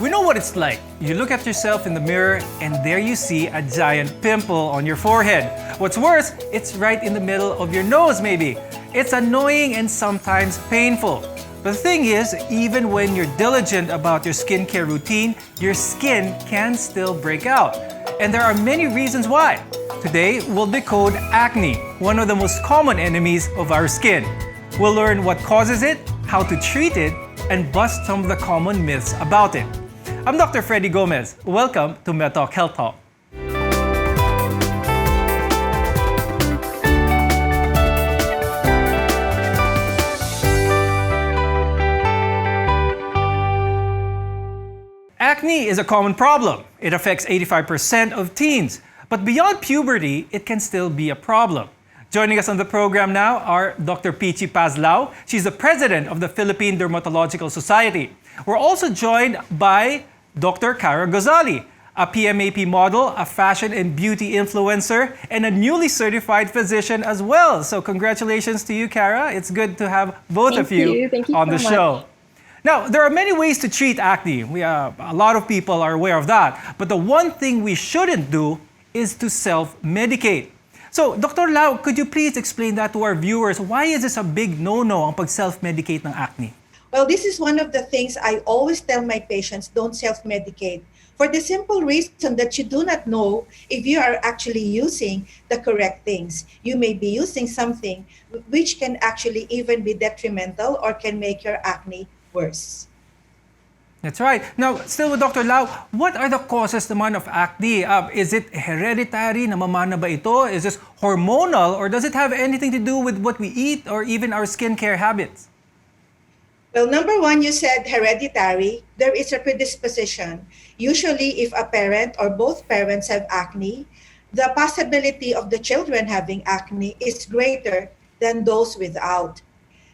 We know what it's like. You look at yourself in the mirror and there you see a giant pimple on your forehead. What's worse, it's right in the middle of your nose maybe. It's annoying and sometimes painful. But the thing is, even when you're diligent about your skincare routine, your skin can still break out. And there are many reasons why. Today, we'll decode acne, one of the most common enemies of our skin. We'll learn what causes it, how to treat it, and bust some of the common myths about it. I'm Dr. Freddy Gomez. Welcome to MedTalk Health Talk. Acne is a common problem. It affects 85% of teens. But beyond puberty, it can still be a problem. Joining us on the program now are Dr. Peachy Pazlao. She's the president of the Philippine Dermatological Society. We're also joined by Dr. Cara Gozali, a PMAP model, a fashion and beauty influencer, and a newly certified physician as well. So congratulations to you, Cara. It's good to have both of you on the show. Now, there are many ways to treat acne. A lot of people are aware of that. But the one thing we shouldn't do is to self-medicate. So, Dr. Lau, could you please explain that to our viewers? Why is this a big no-no ang pag-self-medicate ng acne? Well, this is one of the things I always tell my patients, don't self-medicate. For the simple reason that you do not know if you are actually using the correct things. You may be using something which can actually even be detrimental or can make your acne worse. That's right. Now, still with Dr. Lau, what are the causes naman of acne? Is it hereditary? Namamana ba ito? Is this hormonal? Or does it have anything to do with what we eat or even our skincare habits? Well, number one, you said hereditary. There is a predisposition. Usually, if a parent or both parents have acne, the possibility of the children having acne is greater than those without.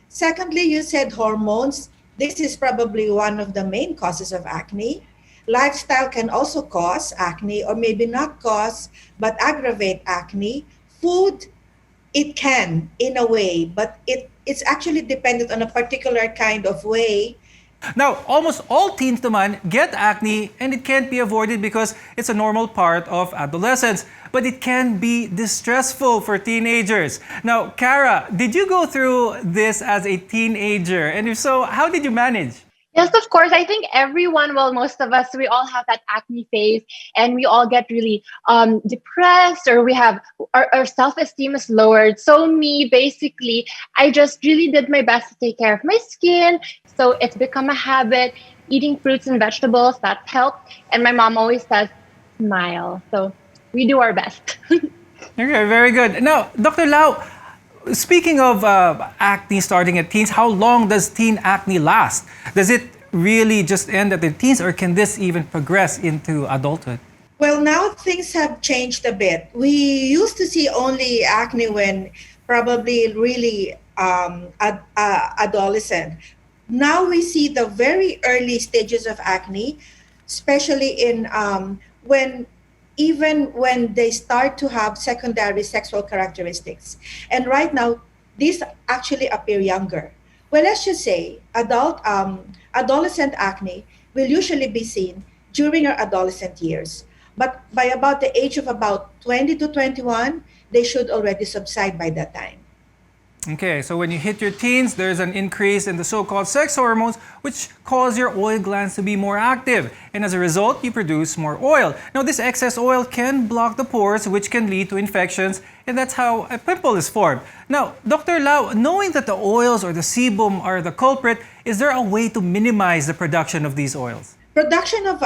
Secondly, you said hormones. This is probably one of the main causes of acne. Lifestyle can also cause acne, or maybe not cause, but aggravate acne. Food, it can, in a way, but it's actually dependent on a particular kind of way. Now, almost all teens naman get acne and it can't be avoided because it's a normal part of adolescence. But it can be distressful for teenagers. Now, Cara, did you go through this as a teenager? And if so, how did you manage? Yes, of course. I think everyone, well, most of us, we all have that acne phase and we all get really depressed, or we have our self-esteem is lowered. So me, basically, I just really did my best to take care of my skin. So it's become a habit, eating fruits and vegetables, that helped. And my mom always says, smile. So we do our best. Okay, very good. Now, Dr. Lau, speaking of acne starting at teens, how long does teen acne last? Does it really just end at the teens, or can this even progress into adulthood? Well, now things have changed a bit. We used to see only acne when probably really adolescent. Now we see the very early stages of acne, especially in when they start to have secondary sexual characteristics. And right now, these actually appear younger. Well, let's just say adolescent acne will usually be seen during our adolescent years. But by about the age of about 20 to 21, they should already subside by that time. Okay, so when you hit your teens, there's an increase in the so-called sex hormones, which cause your oil glands to be more active. And as a result, you produce more oil. Now, this excess oil can block the pores, which can lead to infections, and that's how a pimple is formed. Now, Dr. Lau, knowing that the oils or the sebum are the culprit, is there a way to minimize the production of these oils? Production of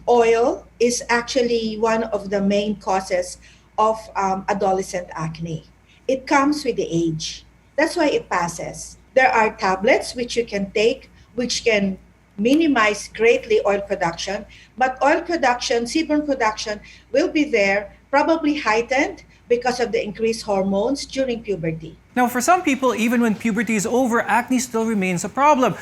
oil is actually one of the main causes of adolescent acne. It comes with the age. That's why it passes. There are tablets which you can take, which can minimize greatly oil production, but oil production, sebum production will be there, probably heightened because of the increased hormones during puberty. Now, for some people, even when puberty is over, acne still remains a problem.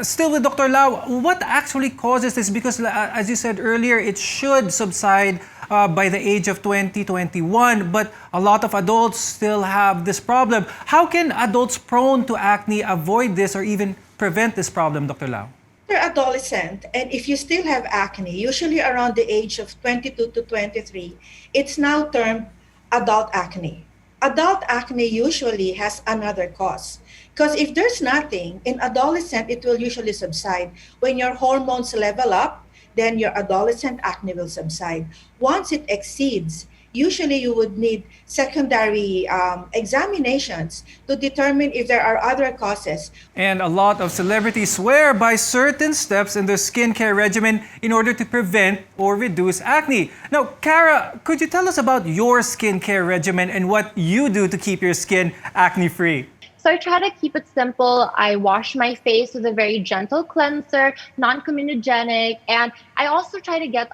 Still with Dr. Lau, what actually causes this? Because as you said earlier, it should subside by the age of 2021, but a lot of adults still have this problem. How can adults prone to acne avoid this or even prevent this problem, Dr. Lau? You're adolescent, and if you still have acne, usually around the age of 22 to 23, it's now termed adult acne. Adult acne usually has another cause. Because if there's nothing, in adolescent, it will usually subside. When your hormones level up, then your adolescent acne will subside. Once it exceeds, usually you would need secondary examinations to determine if there are other causes. And a lot of celebrities swear by certain steps in their skincare regimen in order to prevent or reduce acne. Now, Kara, could you tell us about your skincare regimen and what you do to keep your skin acne-free? So I try to keep it simple. I wash my face with a very gentle cleanser, non-comedogenic, and I also try to get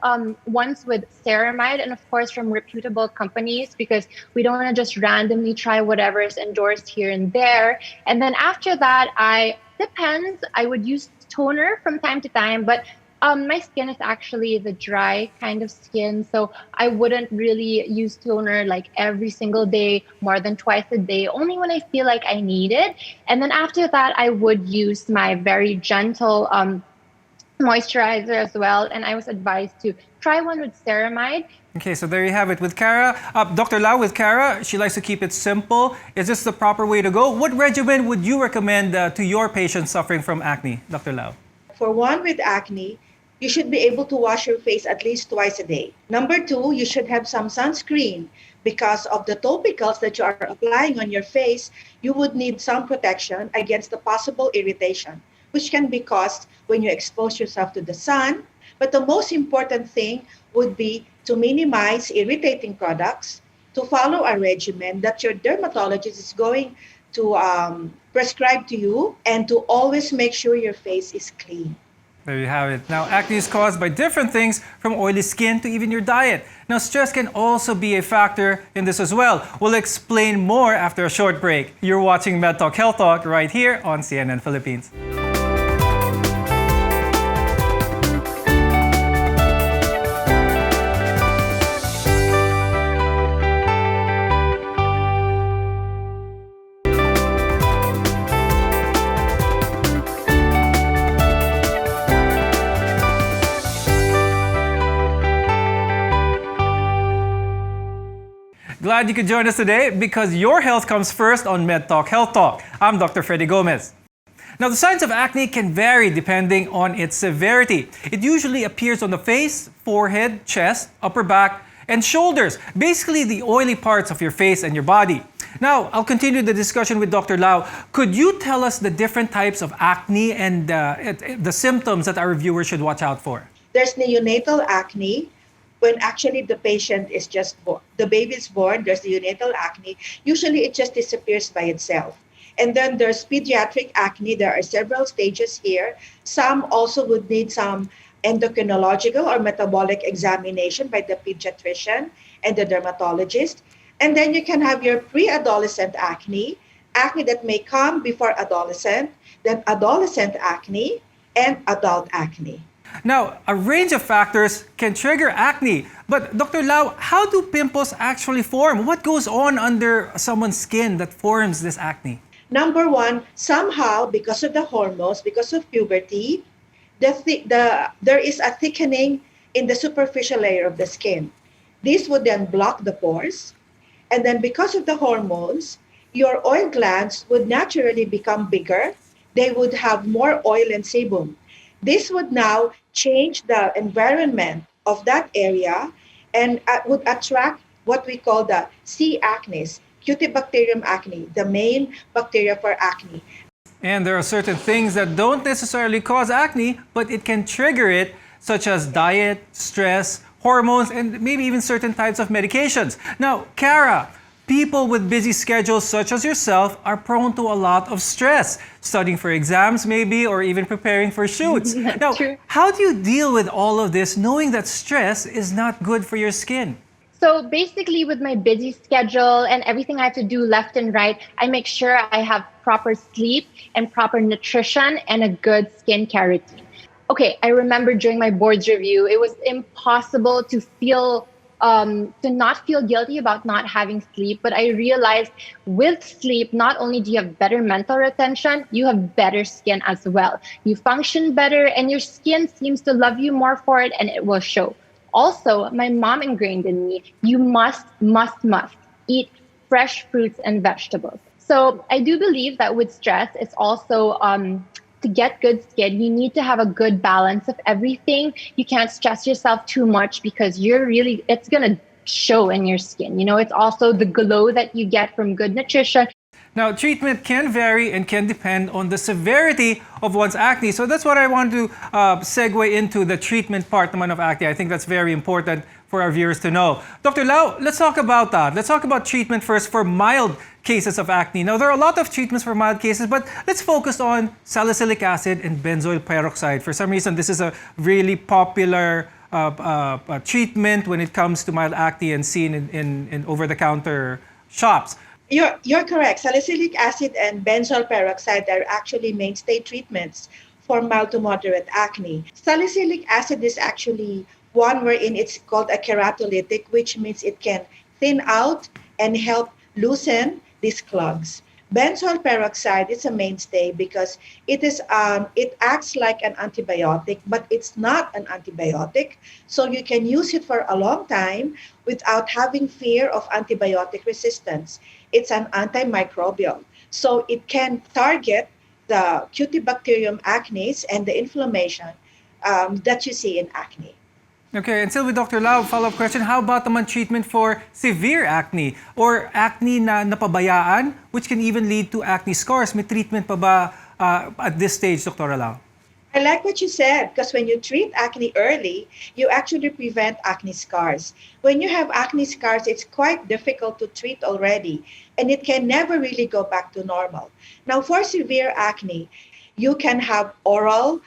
ones with ceramide and of course from reputable companies because we don't want to just randomly try whatever is endorsed here and there. And then after that, I would use toner from time to time, but my skin is actually the dry kind of skin, so I wouldn't really use toner like every single day, more than twice a day, only when I feel like I need it. And then after that, I would use my very gentle moisturizer as well. And I was advised to try one with ceramide. Okay, so there you have it with Kara. Dr. Lau, with Kara, she likes to keep it simple. Is this the proper way to go? What regimen would you recommend to your patients suffering from acne, Dr. Lau? For one with acne, you should be able to wash your face at least twice a day. Number two, you should have some sunscreen because of the topicals that you are applying on your face. You would need some protection against the possible irritation, which can be caused when you expose yourself to the sun. But the most important thing would be to minimize irritating products, to follow a regimen that your dermatologist is going to prescribe to you, and to always make sure your face is clean. There you have it. Now, acne is caused by different things, from oily skin to even your diet. Now, stress can also be a factor in this as well. We'll explain more after a short break. You're watching Med Talk Health Talk right here on CNN Philippines. Glad you could join us today because your health comes first on Med Talk Health Talk. I'm Dr. Freddy Gomez. Now, the signs of acne can vary depending on its severity. It usually appears on the face, forehead, chest, upper back, and shoulders, basically the oily parts of your face and your body. Now, I'll continue the discussion with Dr. Lau. Could you tell us the different types of acne and the symptoms that our viewers should watch out for? There's neonatal acne, when actually the patient is just born. The baby is born, there's neonatal acne. Usually it just disappears by itself. And then there's pediatric acne. There are several stages here. Some also would need some endocrinological or metabolic examination by the pediatrician and the dermatologist. And then you can have your pre-adolescent acne, acne that may come before adolescent, then adolescent acne, and adult acne. Now, a range of factors can trigger acne. But Dr. Lau, how do pimples actually form? What goes on under someone's skin that forms this acne? Number one, somehow, because of the hormones, because of puberty, there is a thickening in the superficial layer of the skin. This would then block the pores. And then because of the hormones, your oil glands would naturally become bigger. They would have more oil and sebum. This would now change the environment of that area and would attract what we call the C. acnes, Cutibacterium acne, the main bacteria for acne. And there are certain things that don't necessarily cause acne, but it can trigger it, such as diet, stress, hormones, and maybe even certain types of medications. Now, Kara, people with busy schedules such as yourself are prone to a lot of stress, studying for exams maybe, or even preparing for shoots. Now, True. how do you deal with all of this knowing that stress is not good for your skin? So basically, with my busy schedule and everything I have to do left and right, I make sure I have proper sleep and proper nutrition and a good skincare routine. Okay, I remember during my boards review, it was impossible to feel to not feel guilty about not having sleep. But I realized with sleep, not only do you have better mental retention, you have better skin as well. You function better and your skin seems to love you more for it, and it will show. Also, my mom ingrained in me, you must eat fresh fruits and vegetables. So I do believe that with stress, it's also to get good skin, you need to have a good balance of everything. You can't stress yourself too much because it's going to show in your skin. You know, it's also the glow that you get from good nutrition. Now, treatment can vary and can depend on the severity of one's acne. So that's what I want to segue into the treatment part naman of acne. I think that's very important for our viewers to know. Dr. Lau, let's talk about that. Let's talk about treatment first for mild cases of acne. Now, there are a lot of treatments for mild cases, but let's focus on salicylic acid and benzoyl peroxide. For some reason, this is a really popular treatment when it comes to mild acne and seen in over-the-counter shops. You're correct. Salicylic acid and benzoyl peroxide are actually mainstay treatments for mild to moderate acne. Salicylic acid is actually one wherein it's called a keratolytic, which means it can thin out and help loosen these clogs. Benzoyl peroxide is a mainstay because it acts like an antibiotic, but it's not an antibiotic. So you can use it for a long time without having fear of antibiotic resistance. It's an antimicrobial. So it can target the Cutibacterium acnes and the inflammation that you see in acne. Okay, and still with Dr. Lau, follow-up question, how about naman treatment for severe acne or acne na napabayaan, which can even lead to acne scars? May treatment pa ba at this stage, Dr. Lau? I like what you said, because when you treat acne early, you actually prevent acne scars. When you have acne scars, it's quite difficult to treat already, and it can never really go back to normal. Now, for severe acne, you can have oral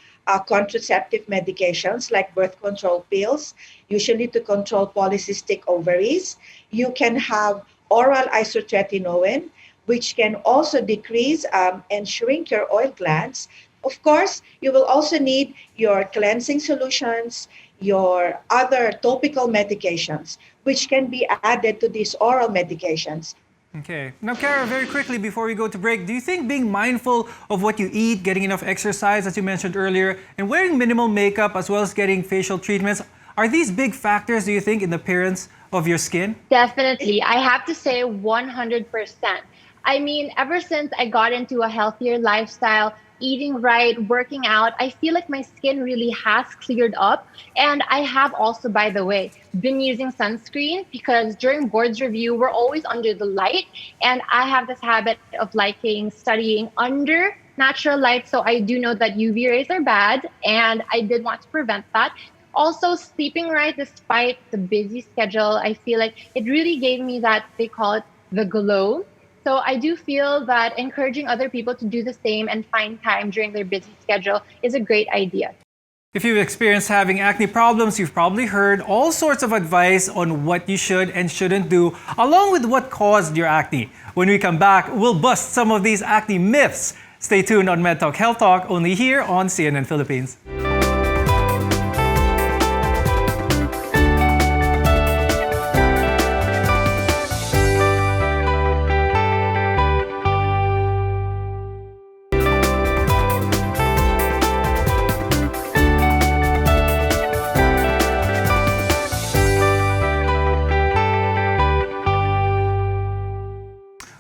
contraceptive medications like birth control pills, usually to control polycystic ovaries. You can have oral isotretinoin, which can also decrease and shrink your oil glands. Of course, you will also need your cleansing solutions, your other topical medications, which can be added to these oral medications. Okay. Now, Kara, very quickly before we go to break, do you think being mindful of what you eat, getting enough exercise, as you mentioned earlier, and wearing minimal makeup as well as getting facial treatments, are these big factors, do you think, in the appearance of your skin? Definitely. I have to say 100%. I mean, ever since I got into a healthier lifestyle, eating right, working out, I feel like my skin really has cleared up. And I have also, by the way, been using sunscreen because during boards review, we're always under the light. And I have this habit of studying under natural light. So I do know that UV rays are bad, and I did want to prevent that. Also, sleeping right despite the busy schedule, I feel like it really gave me that, they call it the glow. So I do feel that encouraging other people to do the same and find time during their busy schedule is a great idea. If you've experienced having acne problems, you've probably heard all sorts of advice on what you should and shouldn't do, along with what caused your acne. When we come back, we'll bust some of these acne myths. Stay tuned on Med Talk Health Talk, only here on CNN Philippines.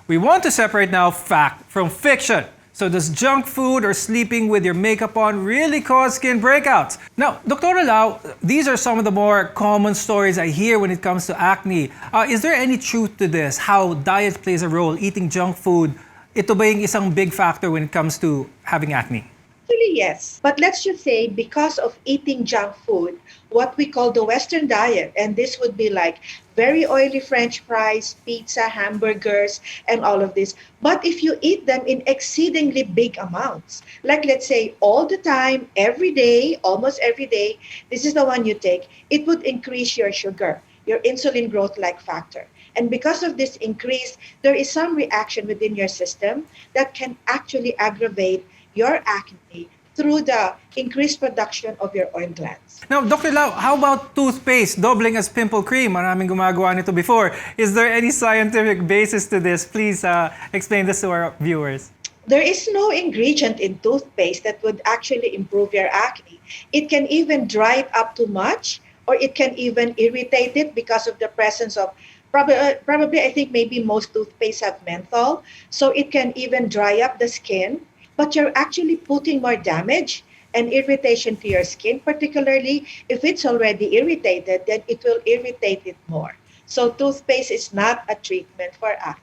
We want to separate now fact from fiction. So does junk food or sleeping with your makeup on really cause skin breakouts? Now, Dr. Lau, these are some of the more common stories I hear when it comes to acne. Is there any truth to this? How diet plays a role, eating junk food, ito ba yung isang big factor when it comes to having acne? Actually, yes. But let's just say because of eating junk food, what we call the Western diet, and this would be like very oily French fries, pizza, hamburgers, and all of this. But if you eat them in exceedingly big amounts, like let's say all the time, every day, almost every day, this is the one you take, it would increase your sugar, your insulin growth-like factor. And because of this increase, there is some reaction within your system that can actually aggravate your acne through the increased production of your oil glands. Now, Dr. Lau, how about toothpaste doubling as pimple cream? Maraming gumagawa nito before. Is there any scientific basis to this? Please explain this to our viewers. There is no ingredient in toothpaste that would actually improve your acne. It can even dry it up too much, or it can even irritate it because of the presence of probably I think maybe most toothpaste have menthol, so it can even dry up the skin, but you're actually putting more damage and irritation to your skin, particularly if it's already irritated, then it will irritate it more. So toothpaste is not a treatment for acne.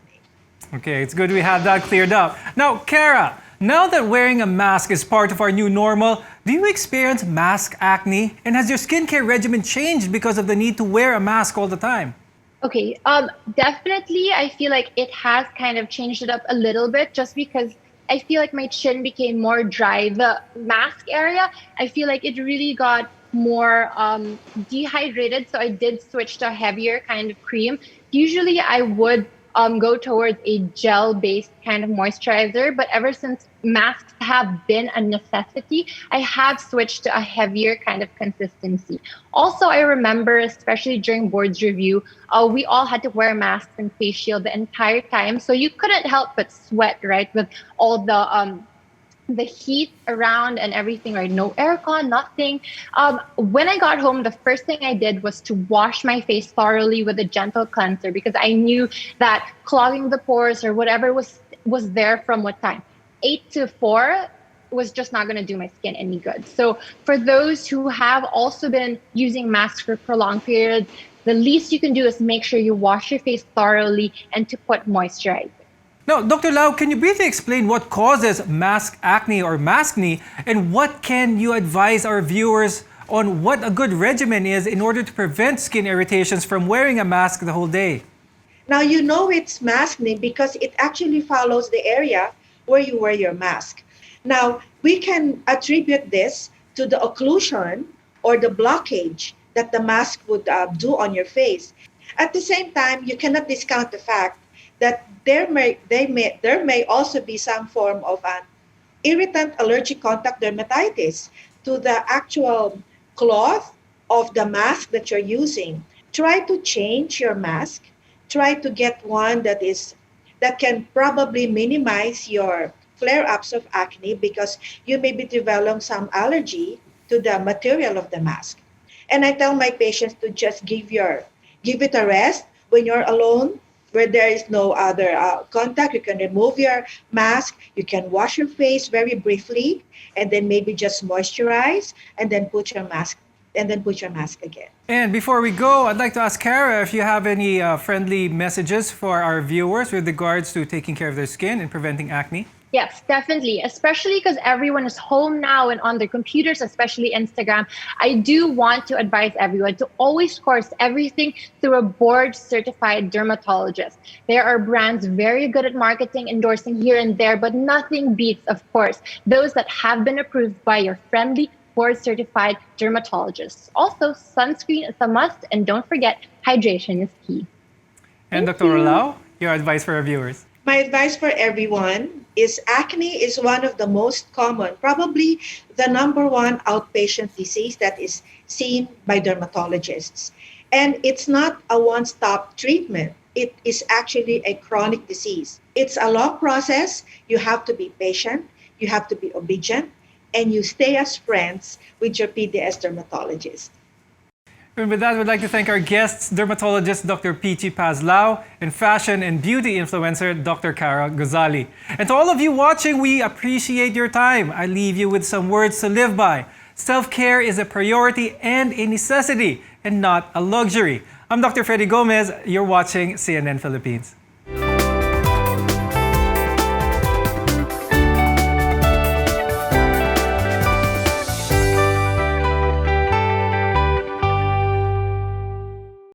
Okay, it's good we had that cleared up. Now, Kara, now that wearing a mask is part of our new normal, do you experience mask acne? And has your skincare regimen changed because of the need to wear a mask all the time? Okay, definitely I feel like it has kind of changed it up a little bit just because I feel like my chin became more dry. The mask area, I feel like it really got more dehydrated, so I did switch to a heavier kind of cream. Usually I would go towards a gel-based kind of moisturizer, but ever since masks have been a necessity, I have switched to a heavier kind of consistency. Also, I remember, especially during boards review, we all had to wear masks and face shield the entire time, so you couldn't help but sweat, right, with all the heat around and everything, right? No aircon, nothing. When I got home, the first thing I did was to wash my face thoroughly with a gentle cleanser because I knew that clogging the pores or whatever was there from what time? 8 to 4 was just not going to do my skin any good. So for those who have also been using masks for prolonged periods, the least you can do is make sure you wash your face thoroughly and to put moisturizer. Now, Dr. Lau, can you briefly explain what causes mask acne or maskne, and what can you advise our viewers on what a good regimen is in order to prevent skin irritations from wearing a mask the whole day? Now, you know it's maskne because it actually follows the area where you wear your mask. Now, we can attribute this to the occlusion or the blockage that the mask would do on your face. At the same time, you cannot discount the fact that there may also be some form of an irritant allergic contact dermatitis to the actual cloth of the mask that you're using. Try to change your mask. Try to get one that can probably minimize your flare-ups of acne because you may be developing some allergy to the material of the mask. And I tell my patients to just give it a rest when you're alone, where there is no other contact. You can remove your mask, you can wash your face very briefly, and then maybe just moisturize, and then put your mask again. And before we go, I'd like to ask Kara if you have any friendly messages for our viewers with regards to taking care of their skin and preventing acne. Yes, definitely. Especially because everyone is home now and on their computers, especially Instagram. I do want to advise everyone to always course everything through a board-certified dermatologist. There are brands very good at marketing, endorsing here and there, but nothing beats, of course, those that have been approved by your friendly board-certified dermatologists. Also, sunscreen is a must, and don't forget, hydration is key. And Dr. Lau, your advice for our viewers. My advice for everyone is acne is one of the most common, probably the number one outpatient disease that is seen by dermatologists. And it's not a one-stop treatment. It is actually a chronic disease. It's a long process. You have to be patient, you have to be obedient, and you stay as friends with your PDS dermatologist. And with that, we'd like to thank our guests, dermatologist Dr. Peachy Paz-Lau and fashion and beauty influencer Dr. Kara Gozali. And to all of you watching, we appreciate your time. I leave you with some words to live by. Self-care is a priority and a necessity, and not a luxury. I'm Dr. Freddy Gomez. You're watching CNN Philippines.